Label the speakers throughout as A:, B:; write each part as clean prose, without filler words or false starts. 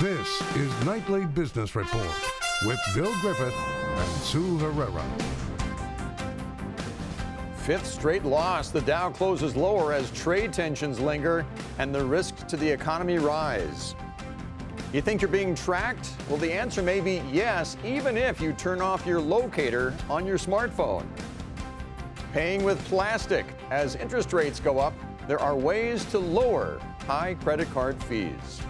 A: This is Nightly Business Report with Bill Griffith and Sue Herrera.
B: Fifth straight loss. The Dow closes lower as trade tensions linger and the risks to the economy rise. You think you're being tracked? Well, the answer may be yes, even if you turn off your locator on your smartphone. Paying with plastic. As interest rates go up, there are ways to lower high credit card fees.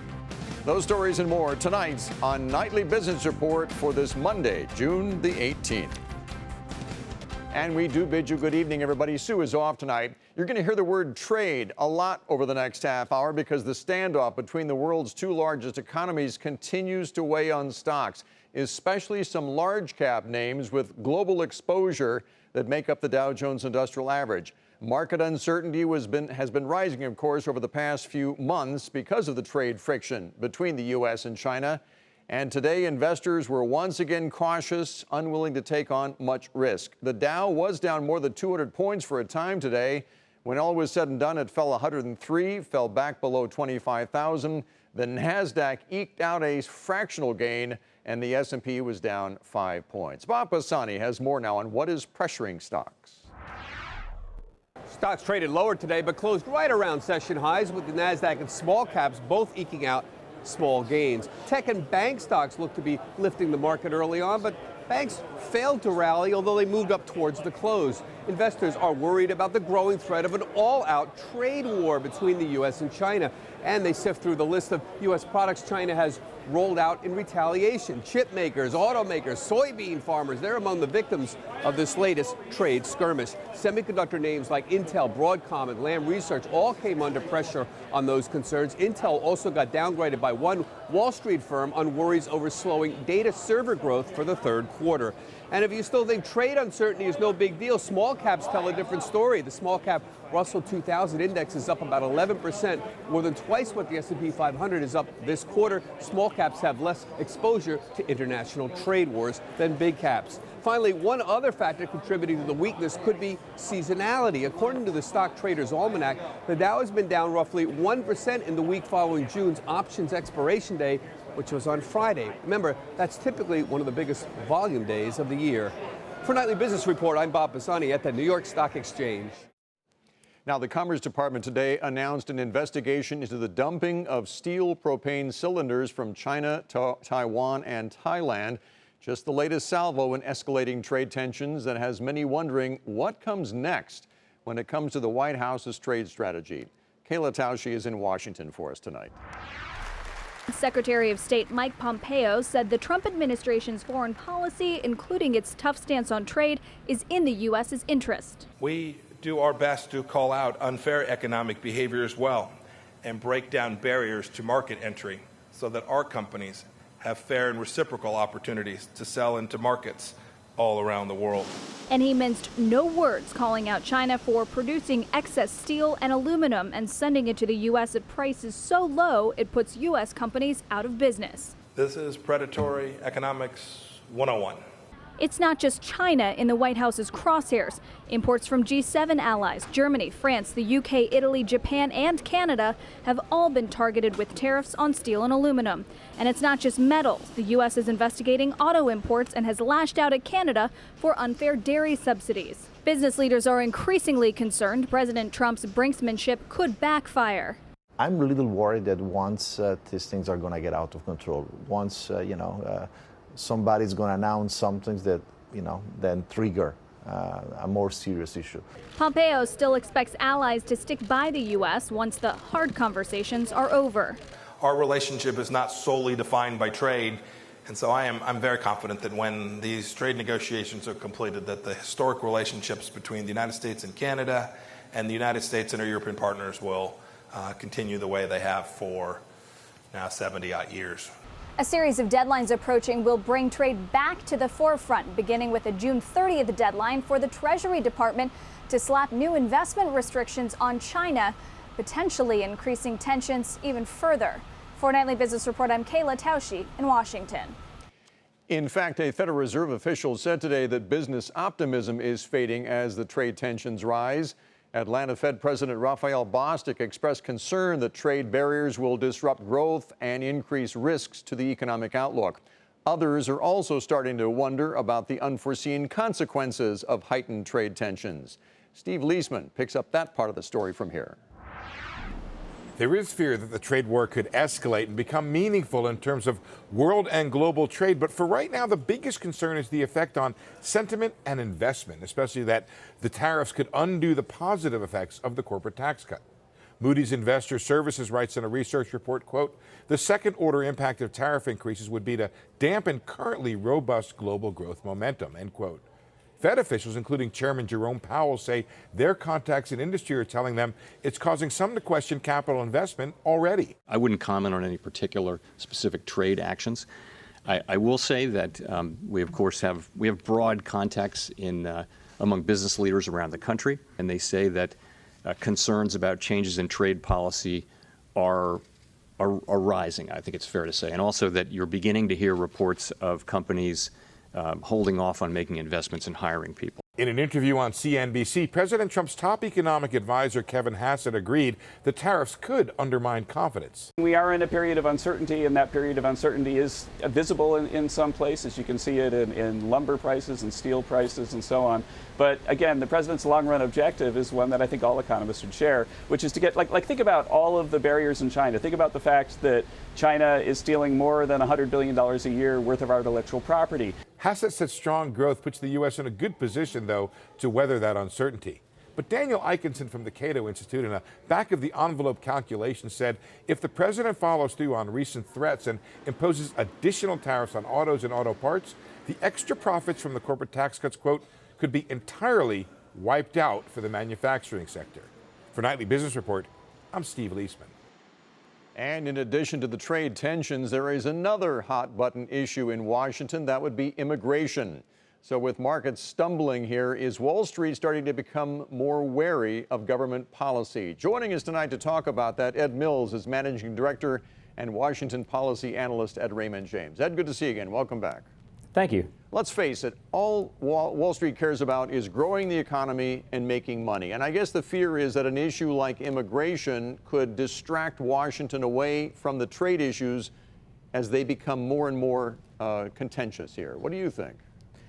B: Those stories and more tonight on Nightly Business Report for this Monday, June the 18th. And we do bid you good evening, everybody. Sue is off tonight. You're going to hear the word trade a lot over the next half hour because the standoff between the world's two largest economies continues to weigh on stocks, especially some large cap names with global exposure that make up the Dow Jones Industrial Average. Market uncertainty has been rising, of course, over the past few months because of the trade friction between the U.S. and China. And today, investors were once again cautious, unwilling to take on much risk. The Dow was down more than 200 points for a time today. When all was said and done, it fell 103, fell back below 25,000. The NASDAQ eked out a fractional gain, and the S&P was down 5 points. Bob Pisani has more now on what is pressuring stocks.
C: Stocks traded lower today, but closed right around session highs, with the NASDAQ and small caps both eking out small gains. Tech and bank stocks look to be lifting the market early on, but banks failed to rally, although they moved up towards the close. Investors are worried about the growing threat of an all-out trade war between the U.S. and China, and they sift through the list of U.S. products China has rolled out in retaliation. Chip makers, automakers, soybean farmers, they're among the victims of this latest trade skirmish. Semiconductor names like Intel, Broadcom, and Lam Research all came under pressure on those concerns. Intel also got downgraded by one Wall Street firm on worries over slowing data server growth for the third quarter. And if you still think trade uncertainty is no big deal, small caps tell a different story. The small cap Russell 2000 index is up about 11%, more than twice what the S&P 500 is up this quarter. Small caps have less exposure to international trade wars than big caps. Finally, one other factor contributing to the weakness could be seasonality. According to the Stock Traders Almanac, the Dow has been down roughly 1% in the week following June's options expiration day, which was on Friday. Remember, that's typically one of the biggest volume days of the year. For Nightly Business Report, I'm Bob Pisani at the New York Stock Exchange.
B: Now, the Commerce Department today announced an investigation into the dumping of steel propane cylinders from China, Taiwan, and Thailand. Just the latest salvo in escalating trade tensions that has many wondering what comes next when it comes to the White House's trade strategy. Kayla Tausche is in Washington for us tonight.
D: Secretary of State Mike Pompeo said the Trump administration's foreign policy, including its tough stance on trade, is in the U.S.'s interest.
E: We do our best to call out unfair economic behavior as well and break down barriers to market entry so that our companies have fair and reciprocal opportunities to sell into markets all around the world.
D: And he minced no words, calling out China for producing excess steel and aluminum and sending it to the U.S. at prices so low it puts U.S. companies out of business.
E: This is predatory economics 101.
D: It's not just China in the White House's crosshairs. Imports from G7 allies, Germany, France, the UK, Italy, Japan, and Canada have all been targeted with tariffs on steel and aluminum. And it's not just metals. The U.S. is investigating auto imports and has lashed out at Canada for unfair dairy subsidies. Business leaders are increasingly concerned President Trump's brinksmanship could backfire.
F: I'm a little worried that once these things are going to get out of control, once, somebody's going to announce something that, then trigger a more serious issue.
D: Pompeo still expects allies to stick by the U.S. once the hard conversations are over.
E: Our relationship is not solely defined by trade, and so I'm very confident that when these trade negotiations are completed, that the historic relationships between the United States and Canada and the United States and our European partners will continue the way they have for now 70-odd years.
D: A series of deadlines approaching will bring trade back to the forefront, beginning with a June 30th deadline for the Treasury Department to slap new investment restrictions on China, potentially increasing tensions even further. For Nightly Business Report, I'm Kayla Tausche in Washington.
B: In fact, a Federal Reserve official said today that business optimism is fading as the trade tensions rise. Atlanta Fed President Raphael Bostic expressed concern that trade barriers will disrupt growth and increase risks to the economic outlook. Others are also starting to wonder about the unforeseen consequences of heightened trade tensions. Steve Leisman picks up that part of the story from here.
G: There is fear that the trade war could escalate and become meaningful in terms of world and global trade. But for right now, the biggest concern is the effect on sentiment and investment, especially that the tariffs could undo the positive effects of the corporate tax cut. Moody's Investor Services writes in a research report, quote, the second order impact of tariff increases would be to dampen currently robust global growth momentum, end quote. Fed officials, including Chairman Jerome Powell, say their contacts in industry are telling them it's causing some to question capital investment already.
H: I wouldn't comment on any particular specific trade actions. I will say that we, of course, have broad contacts among business leaders around the country, and they say that concerns about changes in trade policy are rising, I think it's fair to say, and also that you're beginning to hear reports of companies holding off on making investments and hiring people.
G: In an interview on CNBC, President Trump's top economic advisor, Kevin Hassett, agreed the tariffs could undermine confidence.
I: We are in a period of uncertainty, and that period of uncertainty is visible in some places. You can see it in lumber prices and steel prices and so on. But again, the president's long-run objective is one that I think all economists should share, which is to get, think about all of the barriers in China. Think about the fact that China is stealing more than $100 billion a year worth of our intellectual property.
G: Hassett said strong growth puts the U.S. in a good position, though, to weather that uncertainty. But Daniel Eikenson from the Cato Institute, in a back-of-the-envelope calculation, said if the president follows through on recent threats and imposes additional tariffs on autos and auto parts, the extra profits from the corporate tax cuts, quote, could be entirely wiped out for the manufacturing sector. For Nightly Business Report, I'm Steve Leisman.
B: And in addition to the trade tensions, there is another hot-button issue in Washington. That would be immigration. So with markets stumbling here, is Wall Street starting to become more wary of government policy? Joining us tonight to talk about that, Ed Mills is Managing Director and Washington Policy Analyst at Raymond James. Ed, good to see you again. Welcome back.
J: Thank you.
B: Let's face it, all Wall Street cares about is growing the economy and making money. And I guess the fear is that an issue like immigration could distract Washington away from the trade issues as they become more and more contentious here. What do you think?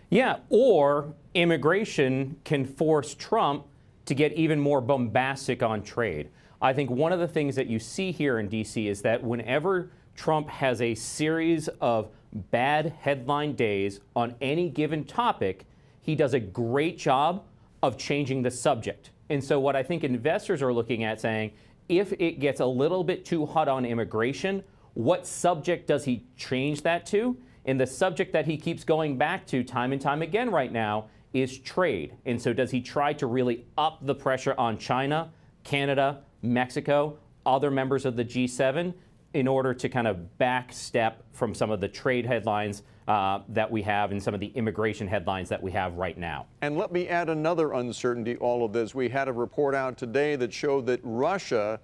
J: Yeah, or immigration can force Trump to get even more bombastic on trade. I think one of the things that you see here in D.C. is that whenever Trump has a series of bad headline days on any given topic, he does a great job of changing the subject. And so what I think investors are looking at saying, if it gets a little bit too hot on immigration, what subject does he change that to? And the subject that he keeps going back to time and time again right now is trade. And so does he try to really up the pressure on China, Canada, Mexico, other members of the G7 in order to kind of backstep from some of the trade headlines that we have and some of the immigration headlines that we have right now?
B: And let me add another uncertainty to all of this. We had a report out today that showed that Russia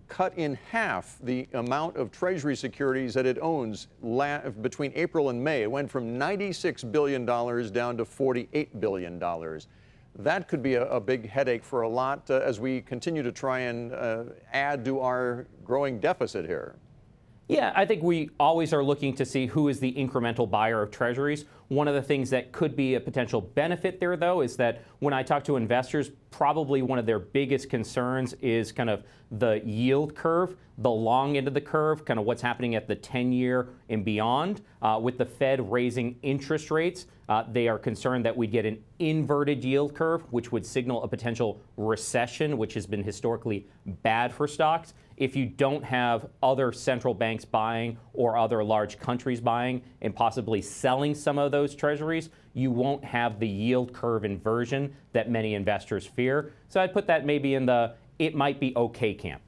B: cut in half the amount of Treasury securities that it owns between April and May. It went from $96 billion down to $48 billion. That could be a big headache for a lot as we continue to try and add to our growing deficit here.
J: Yeah, I think we always are looking to see who is the incremental buyer of treasuries. One of the things that could be a potential benefit there, though, is that when I talk to investors, probably one of their biggest concerns is kind of the yield curve, the long end of the curve, kind of what's happening at the 10-year and beyond. With the Fed raising interest rates, they are concerned that we'd get an inverted yield curve, which would signal a potential recession, which has been historically bad for stocks. If you don't have other central banks buying or other large countries buying and possibly selling some of those treasuries, you won't have the yield curve inversion that many investors fear. So I'd put that maybe in the it might be okay camp.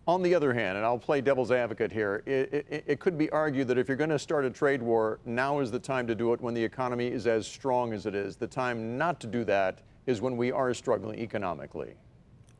B: On the other hand, and I'll play devil's advocate here, it could be argued that if you're going to start a trade war, now is the time to do it when the economy is as strong as it is. The time not to do that is when we are struggling economically.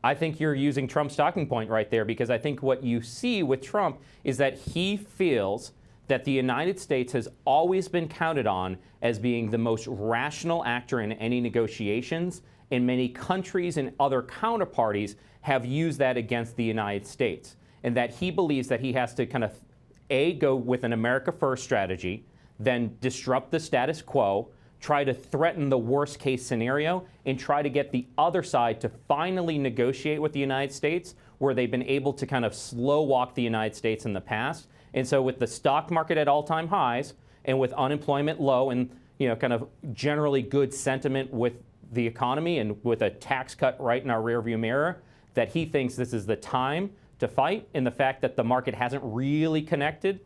J: I think you're using Trump's talking point right there, because I think what you see with Trump is that he feels that the United States has always been counted on as being the most rational actor in any negotiations, and many countries and other counterparties have used that against the United States. And that he believes that he has to kind of, A, go with an America First strategy, then disrupt the status quo, try to threaten the worst case scenario, and try to get the other side to finally negotiate with the United States, where they've been able to kind of slow walk the United States in the past. And so with the stock market at all-time highs and with unemployment low and kind of generally good sentiment with the economy and with a tax cut right in our rearview mirror, that he thinks this is the time to fight. And the fact that the market hasn't really connected,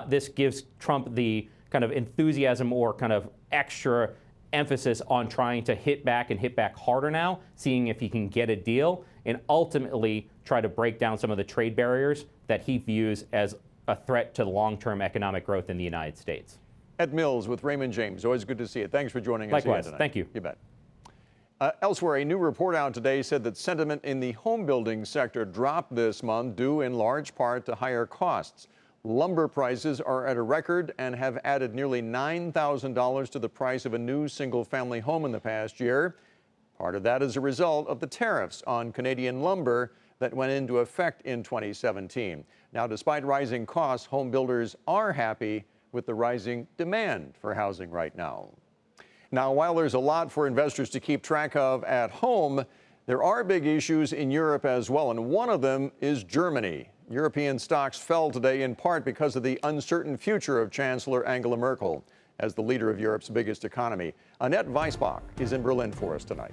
J: this gives Trump the kind of enthusiasm or kind of extra emphasis on trying to hit back and hit back harder now, seeing if he can get a deal and ultimately try to break down some of the trade barriers that he views as a threat to long-term economic growth in the United States.
B: Ed Mills with Raymond James. Always good to see you. Thanks for joining us
J: Likewise.
B: tonight.
J: Thank you.
B: You bet. Elsewhere, a new report out today said that sentiment in the home building sector dropped this month due in large part to higher costs. Lumber prices are at a record and have added nearly $9,000 to the price of a new single-family home in the past year. Part of that is a result of the tariffs on Canadian lumber that went into effect in 2017. Now, despite rising costs, home builders are happy with the rising demand for housing right now. Now, while there's a lot for investors to keep track of at home, there are big issues in Europe as well, and one of them is Germany. European stocks fell today in part because of the uncertain future of Chancellor Angela Merkel as the leader of Europe's biggest economy. Annette Weisbach is in Berlin for us tonight.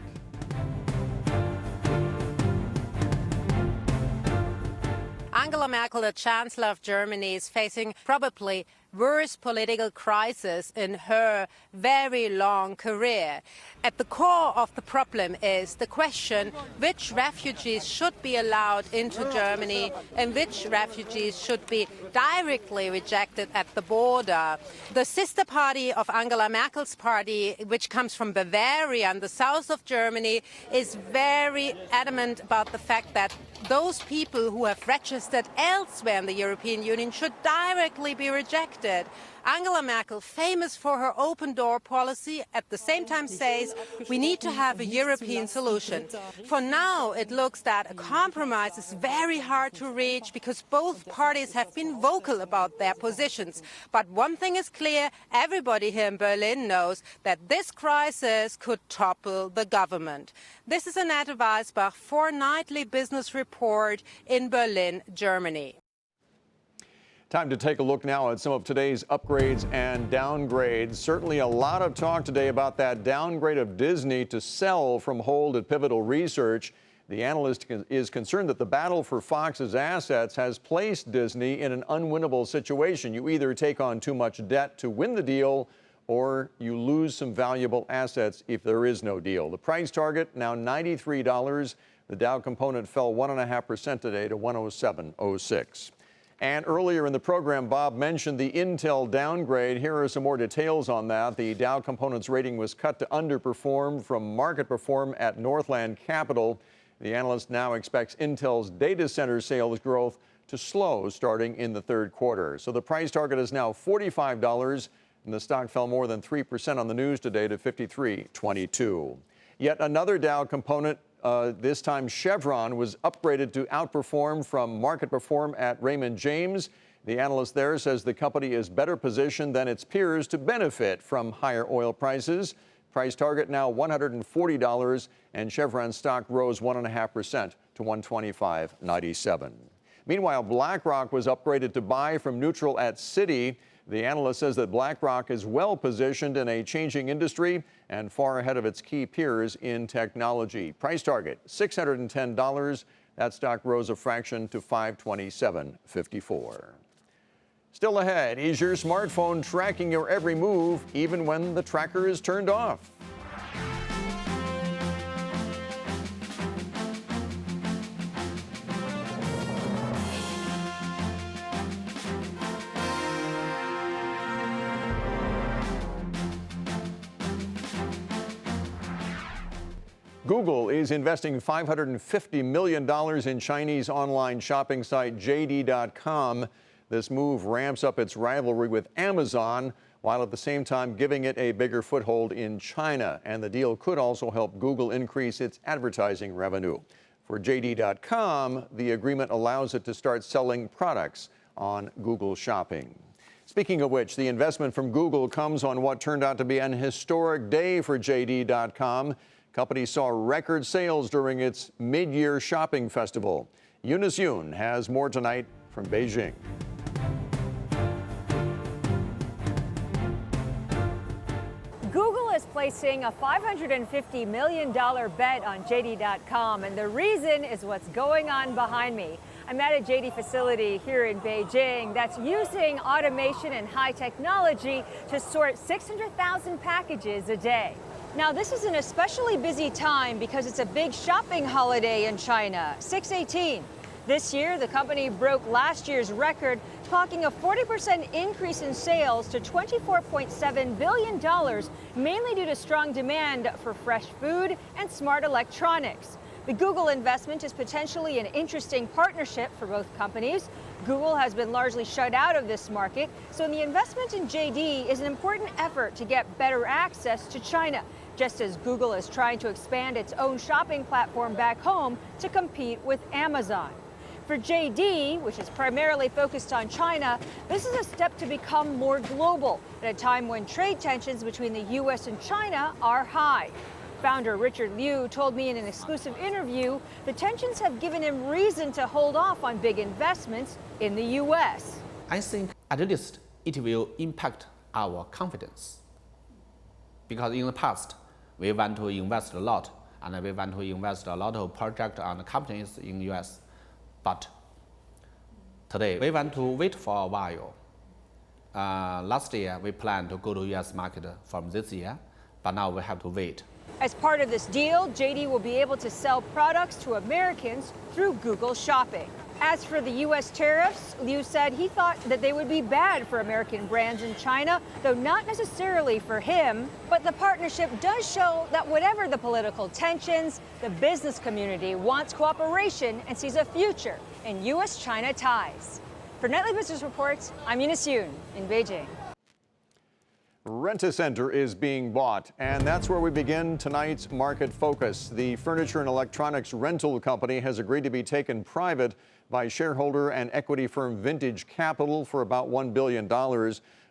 K: Angela Merkel, the Chancellor of Germany, is facing probably worst political crisis in her very long career. At the core of the problem is the question which refugees should be allowed into Germany and which refugees should be directly rejected at the border. The sister party of Angela Merkel's party, which comes from Bavaria and the south of Germany, is very adamant about the fact that those people who have registered elsewhere in the European Union should directly be rejected. Angela Merkel, famous for her open door policy, at the same time says we need to have a European solution. For now, it looks that a compromise is very hard to reach because both parties have been vocal about their positions. But one thing is clear, everybody here in Berlin knows that this crisis could topple the government. This is Annette Weisbach for Nightly Business Report in Berlin, Germany.
B: Time to take a look now at some of today's upgrades and downgrades. Certainly a lot of talk today about that downgrade of Disney to sell from hold at Pivotal Research. The analyst is concerned that the battle for Fox's assets has placed Disney in an unwinnable situation. You either take on too much debt to win the deal or you lose some valuable assets if there is no deal. The price target now $93. The Dow component fell 1.5% today to 107.06. And earlier in the program, Bob mentioned the Intel downgrade. Here are some more details on that. The Dow Components rating was cut to underperform from market perform at Northland Capital. The analyst now expects Intel's data center sales growth to slow starting in the third quarter. So the price target is now $45, and the stock fell more than 3% on the news today to $53.22. Yet another Dow component, this time Chevron, was upgraded to outperform from market perform at Raymond James. The analyst there says the company is better positioned than its peers to benefit from higher oil prices. Price target now $140, and Chevron stock rose 1.5% to $125.97. Meanwhile, BlackRock was upgraded to buy from neutral at Citi. The analyst says that BlackRock is well positioned in a changing industry and far ahead of its key peers in technology. Price target $610. That stock rose a fraction to $527.54. Still ahead, is your smartphone tracking your every move even when the tracker is turned off? Google is investing $550 million in Chinese online shopping site JD.com. This move ramps up its rivalry with Amazon, while at the same time giving it a bigger foothold in China. And the deal could also help Google increase its advertising revenue. For JD.com, the agreement allows it to start selling products on Google Shopping. Speaking of which, the investment from Google comes on what turned out to be an historic day for JD.com. Company saw record sales during its mid-year shopping festival. Eunice Yoon has more tonight from Beijing.
L: Google is placing a $550 million bet on JD.com, and the reason is what's going on behind me. I'm at a JD facility here in Beijing that's using automation and high technology to sort 600,000 packages a day. Now, this is an especially busy time because it's a big shopping holiday in China, 6/18. This year, the company broke last year's record, clocking a 40% increase in sales to $24.7 billion, mainly due to strong demand for fresh food and smart electronics. The Google investment is potentially an interesting partnership for both companies. Google has been largely shut out of this market, so the investment in JD is an important effort to get better access to China, just as Google is trying to expand its own shopping platform back home to compete with Amazon. For JD, which is primarily focused on China, this is a step to become more global at a time when trade tensions between the U.S. and China are high. Founder Richard Liu told me in an exclusive interview the tensions have given him reason to hold off on big investments in the U.S.
M: I think at least it will impact our confidence. Because in the past, we want to invest a lot, and we want to invest a lot of projects and companies in the U.S. But today, we want to wait for a while. Last year, we planned to go to U.S. market from this year, but now we have to wait.
L: As part of this deal, JD will be able to sell products to Americans through Google Shopping. As for the U.S. tariffs, Liu said he thought that they would be bad for American brands in China, though not necessarily for him. But the partnership does show that whatever the political tensions, the business community wants cooperation and sees a future in U.S.-China ties. For Nightly Business Reports, I'm Eunice Yoon in Beijing.
B: Rent-A-Center is being bought, and that's where we begin tonight's market focus. The furniture and electronics rental company has agreed to be taken private by shareholder and equity firm Vintage Capital for about $1 billion.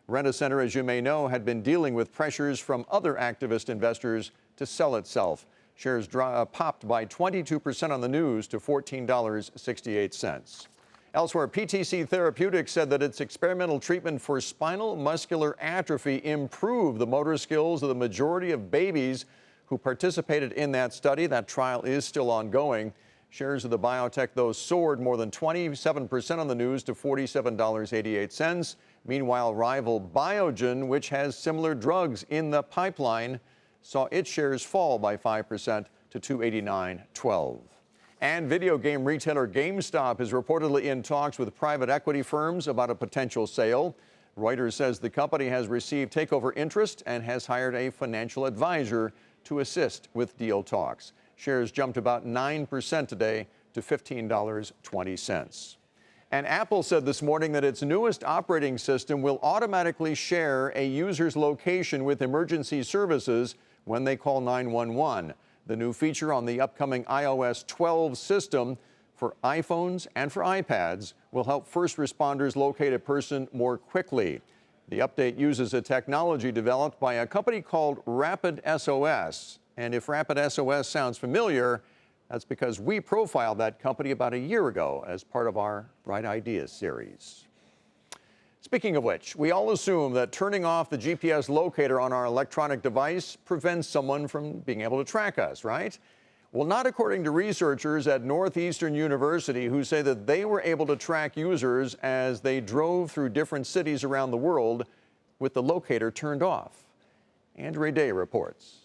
B: Rent-A-Center, as you may know, had been dealing with pressures from other activist investors to sell itself. Shares popped by 22% on the news to $14.68. Elsewhere, PTC Therapeutics said that its experimental treatment for spinal muscular atrophy improved the motor skills of the majority of babies who participated in that study. That trial is still ongoing. Shares of the biotech, though, soared more than 27% on the news to $47.88. Meanwhile, rival Biogen, which has similar drugs in the pipeline, saw its shares fall by 5% to $289.12. And video game retailer GameStop is reportedly in talks with private equity firms about a potential sale. Reuters says the company has received takeover interest and has hired a financial advisor to assist with deal talks. Shares jumped about 9% today to $15.20. And Apple said this morning that its newest operating system will automatically share a user's location with emergency services when they call 911. The new feature on the upcoming iOS 12 system for iPhones and for iPads will help first responders locate a person more quickly. The update uses a technology developed by a company called Rapid SOS. And if Rapid SOS sounds familiar, that's because we profiled that company about a year ago as part of our Bright Ideas series. Speaking of which, we all assume that turning off the GPS locator on our electronic device prevents someone from being able to track us, right? Well, not according to researchers at Northeastern University, who say that they were able to track users as they drove through different cities around the world with the locator turned off. Andrea Day reports.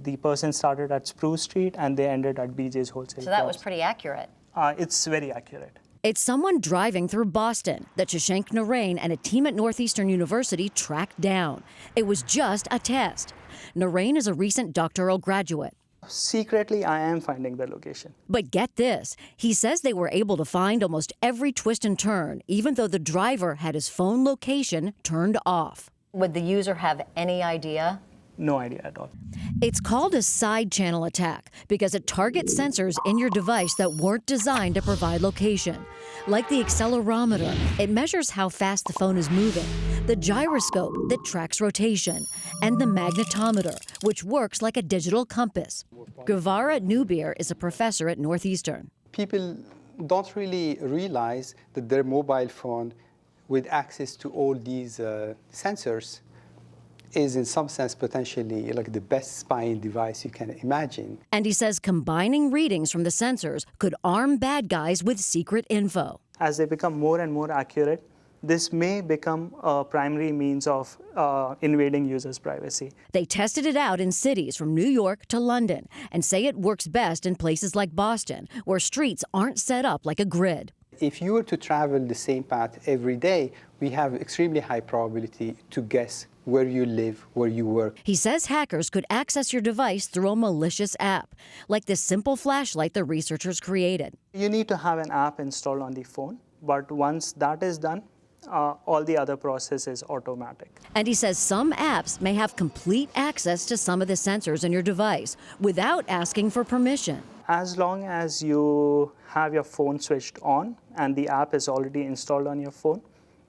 N: The person started at Spruce Street and they ended at BJ's Wholesale.
O: So that was pretty accurate.
N: It's very accurate.
O: It's someone driving through Boston that Shashank Narain and a team at Northeastern University tracked down. It was just a test. Narain is a recent doctoral graduate.
N: Secretly, I am finding the location.
O: But get this, he says they were able to find almost every twist and turn, even though the driver had his phone location turned off.
P: Would the user have any idea?
N: No idea at all.
O: It's called a side channel attack because it targets sensors in your device that weren't designed to provide location. Like the accelerometer, it measures how fast the phone is moving, the gyroscope that tracks rotation, and the magnetometer, which works like a digital compass. Guevara Newbeer is a professor at Northeastern.
Q: People don't really realize that their mobile phone, with access to all these sensors, is in some sense potentially like the best spying device you can imagine.
O: And he says combining readings from the sensors could arm bad guys with secret info.
N: As they become more and more accurate, this may become a primary means of invading users' privacy.
O: They tested it out in cities from New York to London and say it works best in places like Boston, where streets aren't set up like a grid.
Q: If you were to travel the same path every day, we have extremely high probability to guess where you live, where you work.
O: He says hackers could access your device through a malicious app, like this simple flashlight the researchers created.
N: You need to have an app installed on the phone, but once that is done, all the other process is automatic.
O: And he says some apps may have complete access to some of the sensors in your device without asking for permission.
N: As long as you have your phone switched on and the app is already installed on your phone,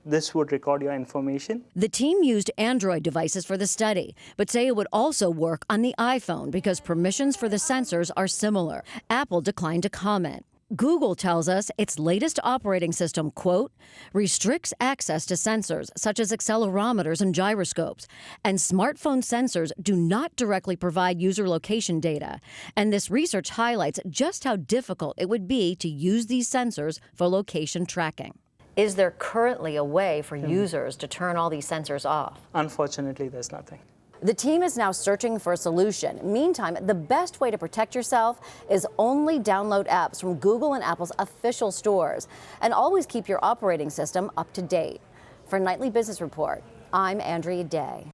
N: this would record your information.
O: The team used Android devices for the study, but say it would also work on the iPhone because permissions for the sensors are similar. Apple declined to comment. Google tells us its latest operating system, quote, restricts access to sensors such as accelerometers and gyroscopes, and smartphone sensors do not directly provide user location data. And this research highlights just how difficult it would be to use these sensors for location tracking.
P: Is there currently a way for users to turn all these sensors off?
N: Unfortunately, there's nothing.
P: The team is now searching for a solution. Meantime, the best way to protect yourself is only download apps from Google and Apple's official stores, and always keep your operating system up to date. For Nightly Business Report, I'm Andrea Day.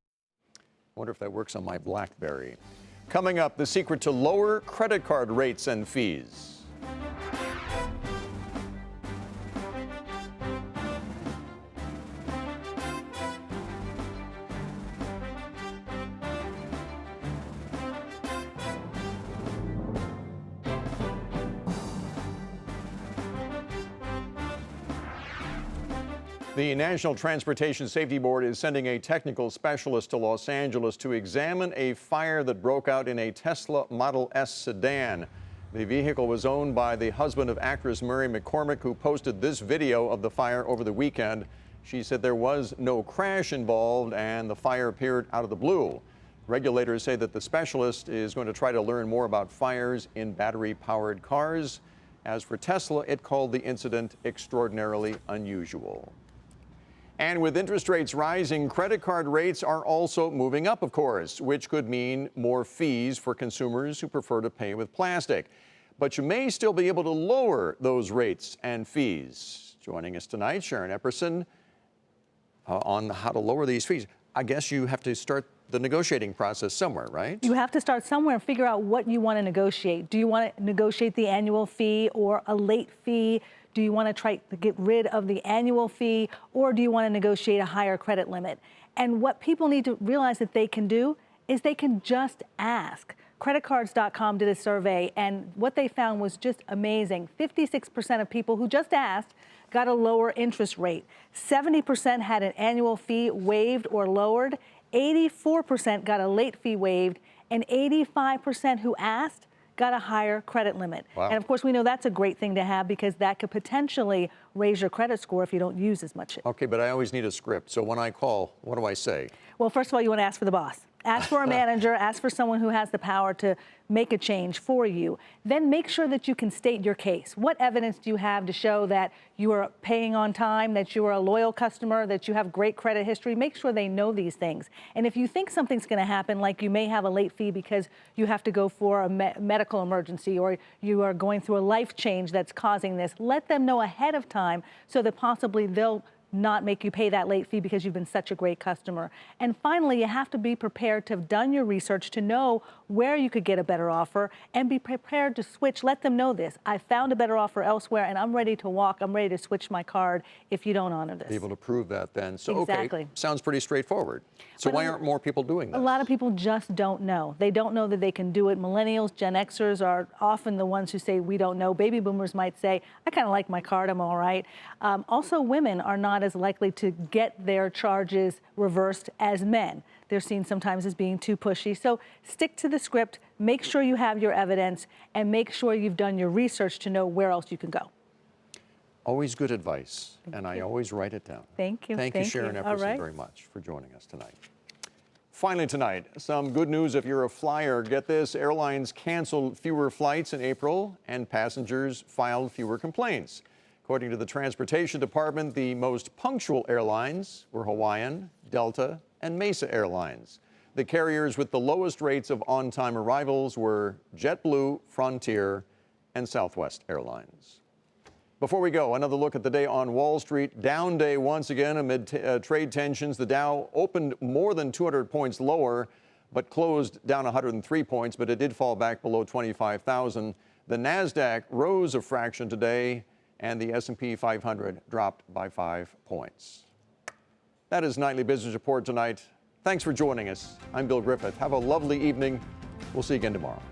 B: Wonder if that works on my BlackBerry. Coming up, the secret to lower credit card rates and fees. The National Transportation Safety Board is sending a technical specialist to Los Angeles to examine a fire that broke out in a Tesla Model S sedan. The vehicle was owned by the husband of actress Mary McCormick, who posted this video of the fire over the weekend. She said there was no crash involved and the fire appeared out of the blue. Regulators say that the specialist is going to try to learn more about fires in battery-powered cars. As for Tesla, it called the incident extraordinarily unusual. And with interest rates rising, credit card rates are also moving up, of course, which could mean more fees for consumers who prefer to pay with plastic. But you may still be able to lower those rates and fees. Joining us tonight, Sharon Epperson, on how to lower these fees. I guess you have to start the negotiating process somewhere, right?
R: You have to start somewhere and figure out what you want to negotiate. Do you want to negotiate the annual fee or a late fee? Do you want to try to get rid of the annual fee, or do you want to negotiate a higher credit limit? And what people need to realize that they can do is they can just ask. Creditcards.com did a survey, and what they found was just amazing. 56% of people who just asked got a lower interest rate. 70% had an annual fee waived or lowered. 84% got a late fee waived, and 85% who asked got a higher credit limit.
B: Wow.
R: And of course, we know that's a great thing to have because that could potentially raise your credit score if you don't use as much.
B: Okay, but I always need a script. So when I call, what do I say?
R: Well, first of all, you want to ask for the boss. Ask for a manager, ask for someone who has the power to make a change for you. Then make sure that you can state your case. What evidence do you have to show that you are paying on time, that you are a loyal customer, that you have great credit history? Make sure they know these things. And if you think something's going to happen, like you may have a late fee because you have to go for a medical emergency or you are going through a life change that's causing this, let them know ahead of time so that possibly they'll not make you pay that late fee because you've been such a great customer. And finally, you have to be prepared to have done your research to know where you could get a better offer and be prepared to switch. Let them know this. I found a better offer elsewhere and I'm ready to walk. I'm ready to switch my card if you don't honor this.
B: Be able to prove that then. So,
R: exactly.
B: Okay, sounds pretty straightforward. So why aren't more people doing this?
R: A lot of people just don't know. They don't know that they can do it. Millennials, Gen Xers are often the ones who say, we don't know. Baby boomers might say, I kind of like my card, I'm all right. Also, women are not as likely to get their charges reversed as men. They're seen sometimes as being too pushy. So stick to the script, make sure you have your evidence, and make sure you've done your research to know where else you can go.
B: Always good advice, and I always write it down.
R: Thank you.
B: Thank you, Sharon Epperson, very much for joining us tonight. Finally tonight, some good news if you're a flyer. Get this, airlines canceled fewer flights in April and passengers filed fewer complaints. According to the Transportation Department, the most punctual airlines were Hawaiian, Delta, and Mesa Airlines. The carriers with the lowest rates of on-time arrivals were JetBlue, Frontier, and Southwest Airlines. Before we go, another look at the day on Wall Street. Down day once again amid trade tensions. The Dow opened more than 200 points lower, but closed down 103 points, but it did fall back below 25,000. The NASDAQ rose a fraction today, and the S&P 500 dropped by 5 points. That is Nightly Business Report tonight. Thanks for joining us. I'm Bill Griffith. Have a lovely evening. We'll see you again tomorrow.